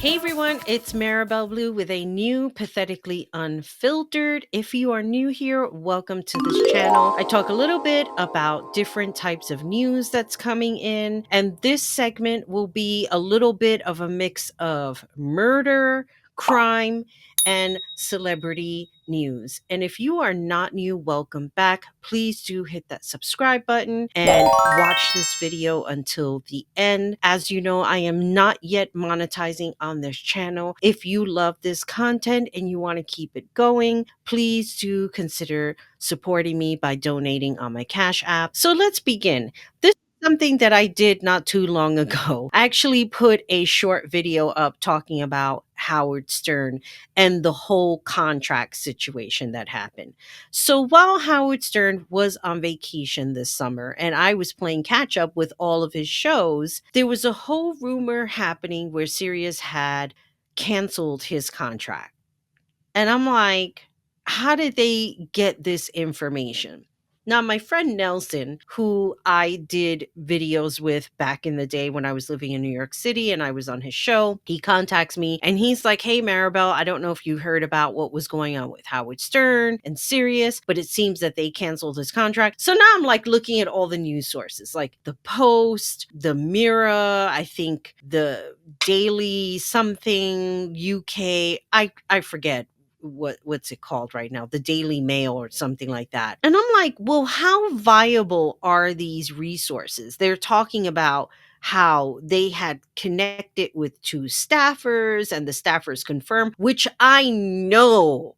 Hey everyone, it's Maribel Blue with a new Pathetically Unfiltered. If you are new here, welcome to this channel. I talk a little bit about different types of news that's coming in, and this segment will be a little bit of a mix of murder, crime, and celebrity news. And if you are not new, welcome back. Please do hit that subscribe button and watch this video until the end. As you know, I am not yet monetizing on this channel. If you love this content and you want to keep it going, please do consider supporting me by donating on my Cash App. So let's begin. This is something that I did not too long ago. I actually put a short video up talking about Howard Stern and the whole contract situation that happened. So while Howard Stern was on vacation this summer and I was playing catch up with all of his shows, there was a whole rumor happening where Sirius had canceled his contract. And I'm like, how did they get this information? Now, my friend Nelson, who I did videos with back in the day when I was living in New York City and I was on his show, he contacts me and he's like, "Hey, Maribel, I don't know if you heard about what was going on with Howard Stern and Sirius, but it seems that they canceled his contract." So now I'm like looking at all the news sources, like the Post, the Mirror, I think the Daily something UK, I forget what's it called right now, the Daily Mail or something like that. And I'm like, well, how viable are these resources? They're talking about how they had connected with two staffers and the staffers confirmed, which I know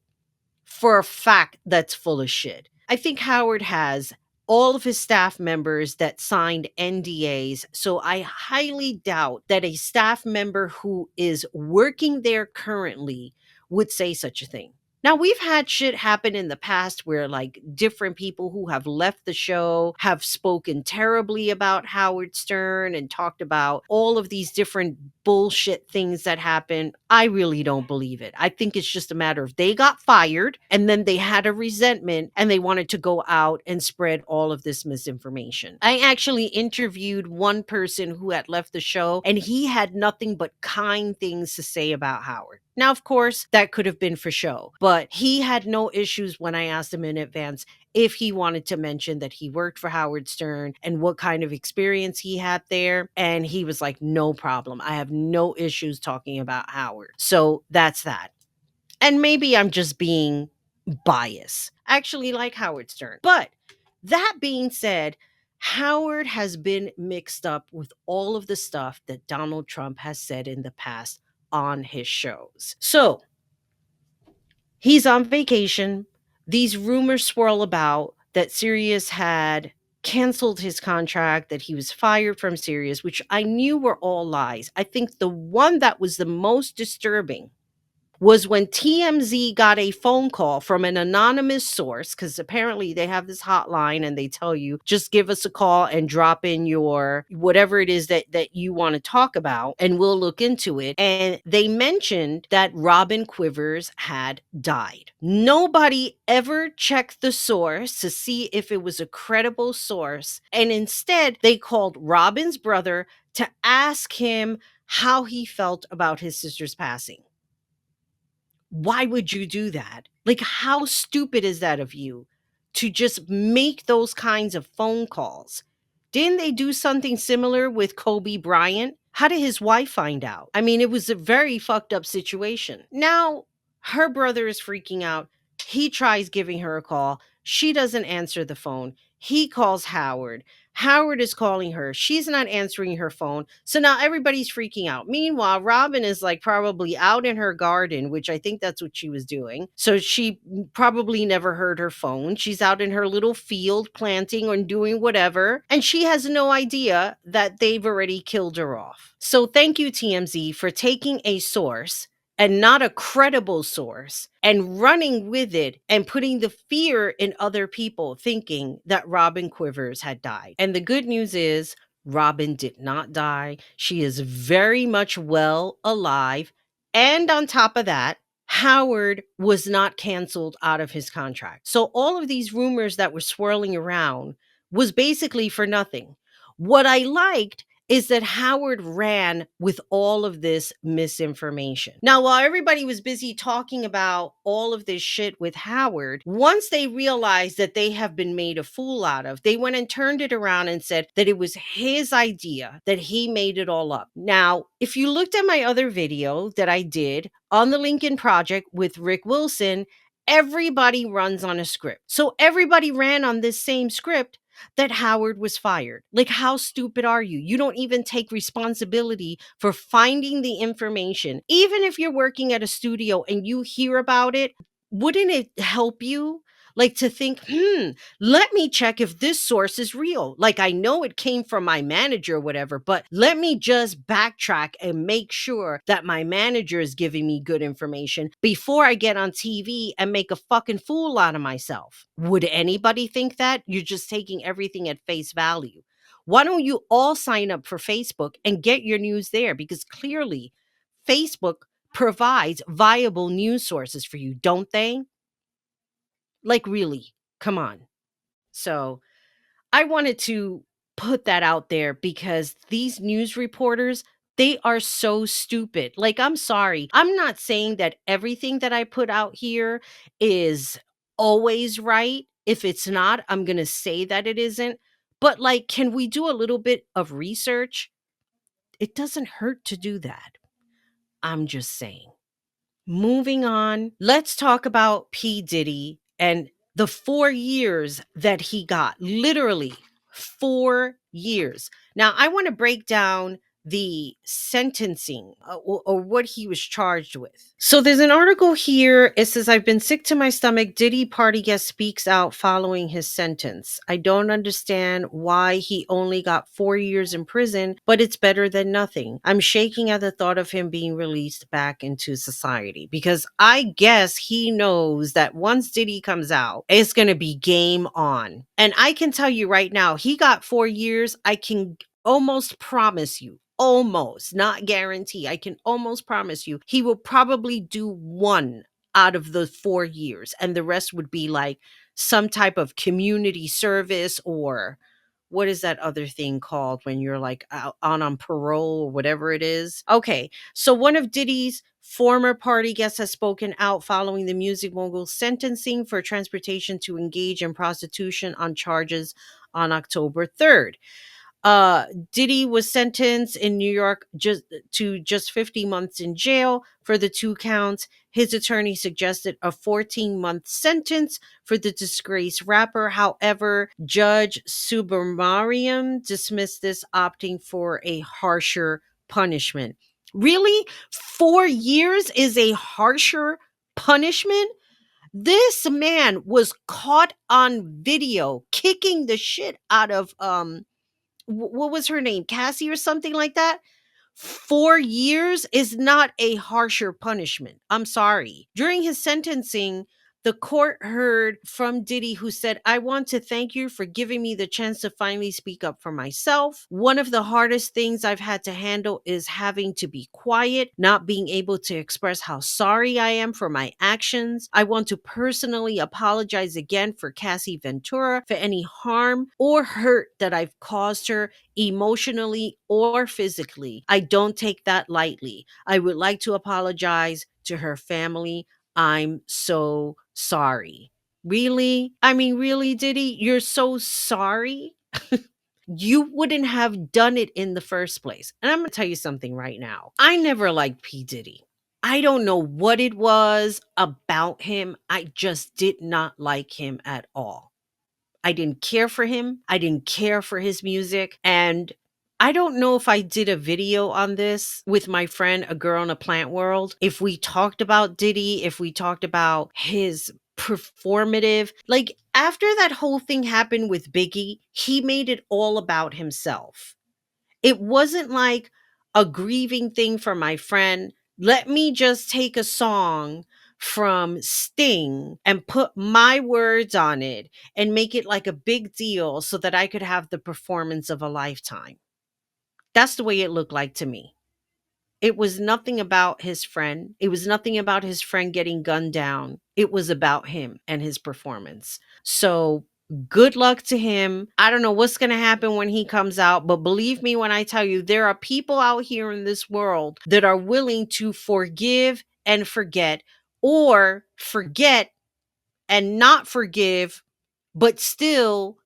for a fact that's full of shit. I think Howard has all of his staff members that signed NDAs. So I highly doubt that a staff member who is working there currently would say such a thing. Now, we've had shit happen in the past where, like, different people who have left the show have spoken terribly about Howard Stern and talked about all of these different bullshit things that happen. I really don't believe it. I think it's just a matter of they got fired and then they had a resentment and they wanted to go out and spread all of this misinformation. I actually interviewed one person who had left the show and he had nothing but kind things to say about Howard. Now, of course, that could have been for show, but he had no issues when I asked him in advance if he wanted to mention that he worked for Howard Stern and what kind of experience he had there. And he was like, no problem. I have no issues talking about Howard. So that's that. And maybe I'm just being biased. I actually like Howard Stern. But that being said, Howard has been mixed up with all of the stuff that Donald Trump has said in the past on his shows. So he's on vacation. These rumors swirl about that Sirius had canceled his contract, that he was fired from Sirius, which I knew were all lies. I think the one that was the most disturbing was when TMZ got a phone call from an anonymous source, because apparently they have this hotline and they tell you, just give us a call and drop in your whatever it is that you want to talk about and we'll look into it. And they mentioned that Robin Quivers had died. Nobody ever checked the source to see if it was a credible source. And instead, they called Robin's brother to ask him how he felt about his sister's passing. Why would you do that? Like, how stupid is that of you to just make those kinds of phone calls? Didn't they do something similar with Kobe Bryant? How did his wife find out? I mean, it was a very fucked up situation. Now, her brother is freaking out. He tries giving her a call. She doesn't answer the phone. He calls Howard. Howard is calling her. She's not answering her phone. So now everybody's freaking out. Meanwhile, Robin is like probably out in her garden, which I think that's what she was doing. So she probably never heard her phone. She's out in her little field planting or doing whatever. And she has no idea that they've already killed her off. So thank you, TMZ, for taking a source and not a credible source and running with it and putting the fear in other people thinking that Robin Quivers had died. And the good news is Robin did not die. She is very much well alive. And on top of that, Howard was not canceled out of his contract. So all of these rumors that were swirling around was basically for nothing. What I liked is that Howard ran with all of this misinformation. Now, while everybody was busy talking about all of this shit with Howard, once they realized that they have been made a fool out of, they went and turned it around and said that it was his idea, that he made it all up. Now, if you looked at my other video that I did on the Lincoln Project with Rick Wilson, everybody runs on a script. So everybody ran on this same script that Howard was fired. Like, how stupid are you? You don't even take responsibility for finding the information. Even if you're working at a studio and you hear about it, wouldn't it help you? Like to think, let me check if this source is real. Like, I know it came from my manager or whatever, but let me just backtrack and make sure that my manager is giving me good information before I get on TV and make a fucking fool out of myself. Would anybody think that? You're just taking everything at face value. Why don't you all sign up for Facebook and get your news there? Because clearly, Facebook provides viable news sources for you, don't they? Like, really, come on. So I wanted to put that out there because these news reporters, they are so stupid. Like, I'm sorry. I'm not saying that everything that I put out here is always right. If it's not, I'm going to say that it isn't. But, like, can we do a little bit of research? It doesn't hurt to do that. I'm just saying. Moving on, let's talk about P. Diddy and the 4 years that he got. Literally 4 years. Now, I want to break down the sentencing or what he was charged with. So there's an article here. It says, I've been sick to my stomach. Diddy party guest speaks out following his sentence. I don't understand why he only got 4 years in prison, but it's better than nothing. I'm shaking at the thought of him being released back into society because I guess he knows that once Diddy comes out, it's going to be game on. And I can tell you right now, he got 4 years. I can almost promise you, almost, not guarantee, I can almost promise you, he will probably do one out of the 4 years, and the rest would be like some type of community service, or what is that other thing called when you're like out on parole or whatever it is. Okay, so one of Diddy's former party guests has spoken out following the music mogul's sentencing for transportation to engage in prostitution on charges on October 3rd. Diddy was sentenced in New York just 50 months in jail for the 2 counts. His attorney suggested a 14-month sentence for the disgraced rapper. However, Judge Subramaniam dismissed this, opting for a harsher punishment. Really? 4 years is a harsher punishment? This man was caught on video kicking the shit out of what was her name? Cassie or something like that? 4 years is not a harsher punishment. I'm sorry. During his sentencing, the court heard from Diddy, who said, I want to thank you for giving me the chance to finally speak up for myself. One of the hardest things I've had to handle is having to be quiet, not being able to express how sorry I am for my actions. I want to personally apologize again for Cassie Ventura for any harm or hurt that I've caused her emotionally or physically. I don't take that lightly. I would like to apologize to her family. I'm so sorry. Really? I mean, really, Diddy? You're so sorry? You wouldn't have done it in the first place. And I'm going to tell you something right now. I never liked P. Diddy. I don't know what it was about him. I just did not like him at all. I didn't care for him. I didn't care for his music. And I don't know if I did a video on this with my friend, a girl in a plant world. If we talked about Diddy, if we talked about his performative, like after that whole thing happened with Biggie, he made it all about himself. It wasn't like a grieving thing for my friend. Let me just take a song from Sting and put my words on it and make it like a big deal so that I could have the performance of a lifetime. That's the way it looked like to me. It was nothing about his friend. It was nothing about his friend getting gunned down. It was about him and his performance. So Good luck to him. I don't know what's going to happen when he comes out, but believe me when I tell you, there are people out here in this world that are willing to forgive and forget, or forget and not forgive, but still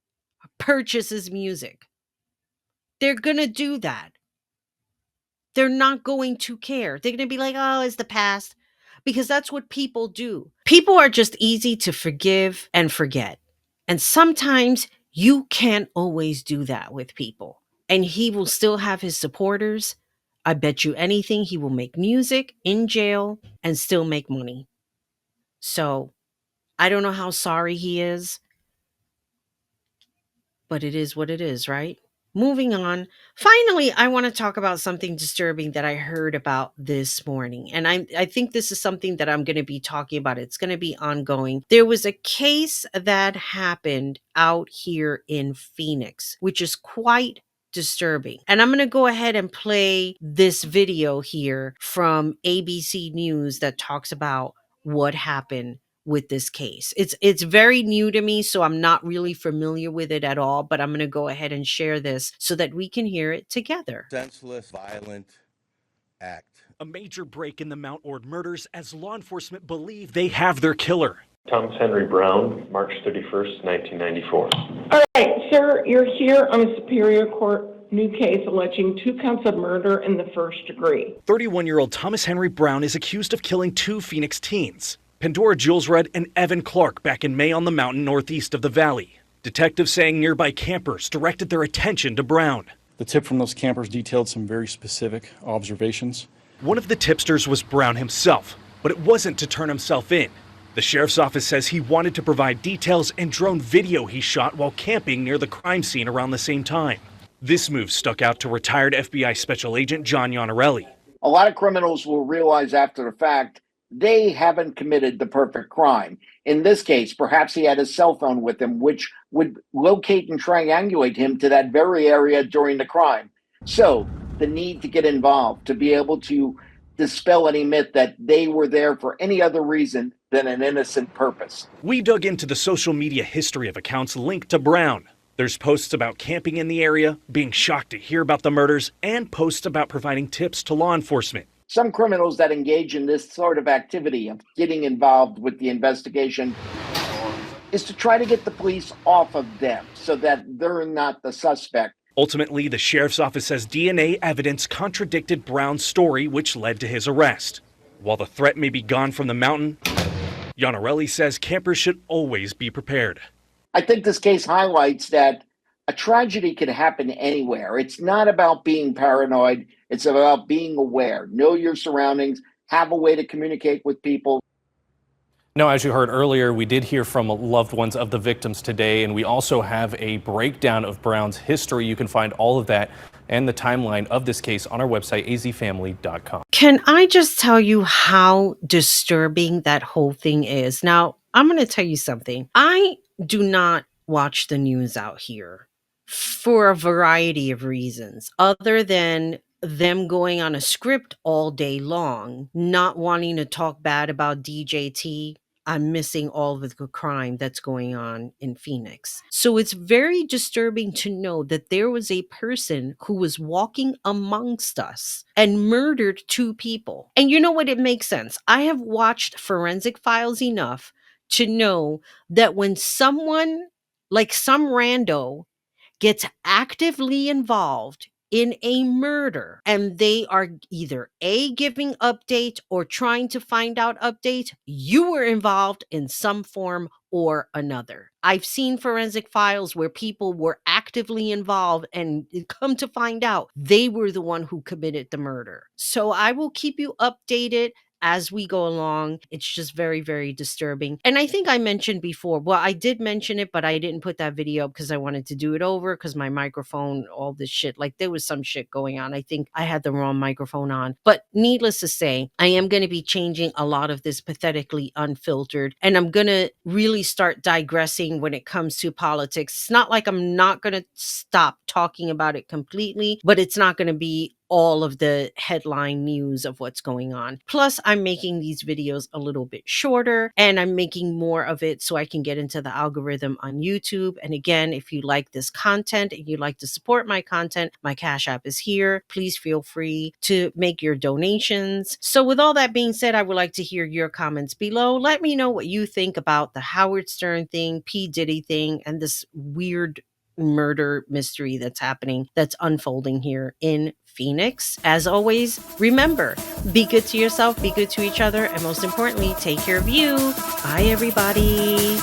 purchase his music. They're going to do that. They're not going to care. They're going to be like, oh, it's the past. Because that's what people do. People are just easy to forgive and forget. And sometimes you can't always do that with people. And he will still have his supporters. I bet you anything he will make music in jail and still make money. So I don't know how sorry he is, but it is what it is, right? Moving on. Finally, I want to talk about something disturbing that I heard about this morning. And I think this is something that I'm going to be talking about. It's going to be ongoing. There was a case that happened out here in Phoenix, which is quite disturbing. And I'm going to go ahead and play this video here from ABC News that talks about what happened with this case. It's very new to me, so I'm not really familiar with it at all, but I'm going to go ahead and share this so that we can hear it together. Senseless, violent act. A major break in the Mount Ord murders as law enforcement believe they have their killer. Thomas Henry Brown, March 31st, 1994. All right, sir, you're here on a Superior Court new case alleging 2 counts of murder in the first degree. 31-year-old Thomas Henry Brown is accused of killing 2 Phoenix teens, Pandora Julesred and Evan Clark, back in May on the mountain northeast of the valley. Detectives saying nearby campers directed their attention to Brown. The tip from those campers detailed some very specific observations. One of the tipsters was Brown himself, but it wasn't to turn himself in. The sheriff's office says he wanted to provide details and drone video he shot while camping near the crime scene around the same time. This move stuck out to retired FBI Special Agent John Iannarelli. A lot of criminals will realize after the fact they haven't committed the perfect crime. In this case, perhaps he had his cell phone with him, which would locate and triangulate him to that very area during the crime. So the need to get involved, to be able to dispel any myth that they were there for any other reason than an innocent purpose. We dug into the social media history of accounts linked to Brown. There's posts about camping in the area, being shocked to hear about the murders, and posts about providing tips to law enforcement. Some criminals that engage in this sort of activity of getting involved with the investigation is to try to get the police off of them so that they're not the suspect. Ultimately, the sheriff's office says DNA evidence contradicted Brown's story, which led to his arrest. While the threat may be gone from the mountain, Iannarelli says campers should always be prepared. I think this case highlights that a tragedy can happen anywhere. It's not about being paranoid. It's about being aware. Know your surroundings. Have a way to communicate with people. No, as you heard earlier, we did hear from loved ones of the victims today, and we also have a breakdown of Brown's history. You can find all of that and the timeline of this case on our website, azfamily.com. Can I just tell you how disturbing that whole thing is? Now, I'm going to tell you something. I do not watch the news out here for a variety of reasons, other than them going on a script all day long, not wanting to talk bad about DJT. I'm missing all of the crime that's going on in Phoenix. So it's very disturbing to know that there was a person who was walking amongst us and murdered 2 people. And you know what? It makes sense. I have watched Forensic Files enough to know that when someone, like some rando, gets actively involved in a murder and they are either A, giving updates or trying to find out updates, you were involved in some form or another. I've seen Forensic Files where people were actively involved and come to find out they were the one who committed the murder. So I will keep you updated as we go along. It's just very, very disturbing. And I think I mentioned before, well, I did mention it, but I didn't put that video up because I wanted to do it over because my microphone, all this shit, like there was some shit going on. I think I had the wrong microphone on. But needless to say, I am going to be changing a lot of this Pathetically Unfiltered. And I'm going to really start digressing when it comes to politics. It's not like I'm not going to stop talking about it completely, but it's not going to be all of the headline news of what's going on. Plus, I'm making these videos a little bit shorter, and I'm making more of it so I can get into the algorithm on YouTube. And again, if you like this content and you'd like to support my content, my Cash App is here. Please feel free to make your donations. So with all that being said, I would like to hear your comments below. Let me know what you think about the Howard Stern thing, P. Diddy thing, and this weird murder mystery that's happening, that's unfolding here in Phoenix. As always, remember, be good to yourself, be good to each other, and most importantly, take care of you. Bye, everybody.